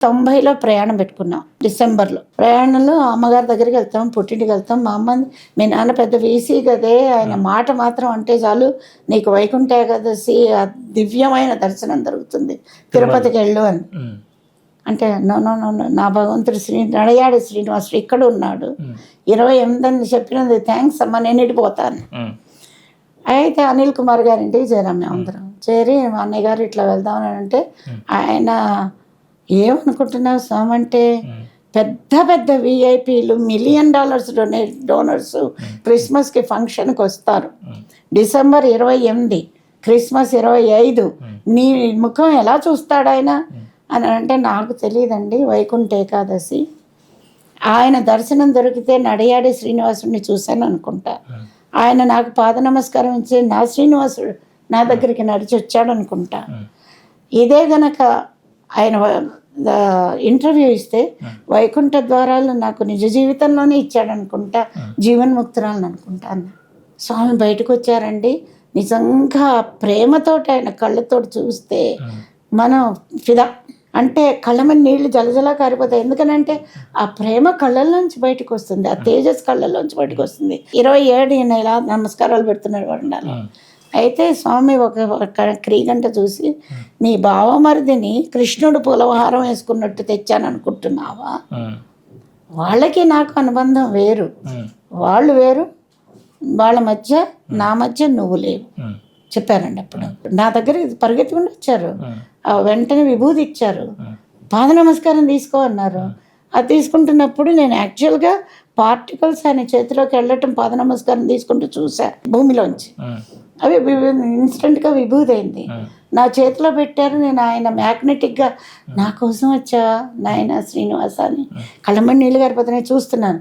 90లో ప్రయాణం పెట్టుకున్నాం డిసెంబర్లో. ప్రయాణంలో అమ్మగారి దగ్గరికి వెళ్తాం, పుట్టింటికి వెళ్తాం. మా అమ్మ మీ నాన్న పెద్ద వీసీ కదే, ఆయన మాట మాత్రం అంటే చాలు నీకు వైకుంఠ ఏకాదశి దివ్యమైన దర్శనం జరుగుతుంది, తిరుపతికి వెళ్ళు అని. అంటే నో నో నో నా భగవంతుడు నడయాడి శ్రీనివాసుడు ఇక్కడ ఉన్నాడు, 28 అని చెప్పినది థ్యాంక్స్ అమ్మ, నేను ఇటుపోతాను. అయితే అనిల్ కుమార్ గారి ఇంటికి చేరాం మేము అందరం. చేరి మా అన్నయ్య గారు ఇట్లా వెళ్దామని అంటే, ఆయన ఏమనుకుంటున్నావు స్వామి అంటే, పెద్ద పెద్ద విఐపీలు $1 మిలియన్ డోనర్స్ క్రిస్మస్కి ఫంక్షన్కి వస్తారు. డిసెంబర్ 28, క్రిస్మస్ 25, నీ ముఖం ఎలా చూస్తాడు ఆయన అని అంటే, నాకు తెలియదండి, వైకుంఠ ఏకాదశి ఆయన దర్శనం దొరికితే నడయాడి శ్రీనివాసుడిని చూశాను అనుకుంటా. ఆయన నాకు పాద నమస్కారం ఇచ్చి నా శ్రీనివాసుడు నా దగ్గరికి నడిచి వచ్చాడు అనుకుంటా. ఇదే గనక ఆయన ఇంటర్వ్యూ ఇస్తే వైకుంఠ ద్వారాలు నాకు నిజ జీవితంలోనే ఇచ్చాడు అనుకుంటా, జీవన్ముక్తురాలను అనుకుంటా అన్న. స్వామి బయటకు వచ్చారండి, నిజంగా ప్రేమతోటి ఆయన కళ్ళతోటి చూస్తే మనం ఫిదా అంటే కళ్ళ మీద నీళ్లు జలజలా కారిపోతాయి. ఎందుకనంటే ఆ ప్రేమ కళ్ళల్లోంచి బయటకు వస్తుంది, ఆ తేజస్ కళ్ళల్లోంచి బయటకు వస్తుంది. 27 ఈయన ఇలా నమస్కారాలు పెడుతున్నాడు వండాలి. అయితే స్వామి ఒక క్రీగంట చూసి, నీ బావమరిదిని కృష్ణుడు పూలహారం వేసుకున్నట్టు తెచ్చాను అనుకుంటున్నావా? వాళ్ళకి నాకు అనుబంధం వేరు, వాళ్ళు వేరు, వాళ్ళ మధ్య నా మధ్య నువ్వు లేవు చెప్పారండి. అప్పుడు నా దగ్గర పరిగెత్తుకుంటూ వచ్చారు, వెంటనే విభూతి ఇచ్చారు, పాద నమస్కారం తీసుకో అన్నారు. అది తీసుకుంటున్నప్పుడు నేను యాక్చువల్గా పార్టికల్స్ ఆయన చేతిలోకి వెళ్ళటం పాద నమస్కారం తీసుకుంటూ చూసా భూమిలోంచి. అవి ఇన్స్టెంట్గా విభూతి అయింది, నా చేతిలో పెట్టారు. నేను ఆయన మ్యాగ్నెటిక్గా నా కోసం వచ్చా నాయన శ్రీనివాస అని కళ్ళమని నీళ్ళు గారిపోతున్నాయి చూస్తున్నాను.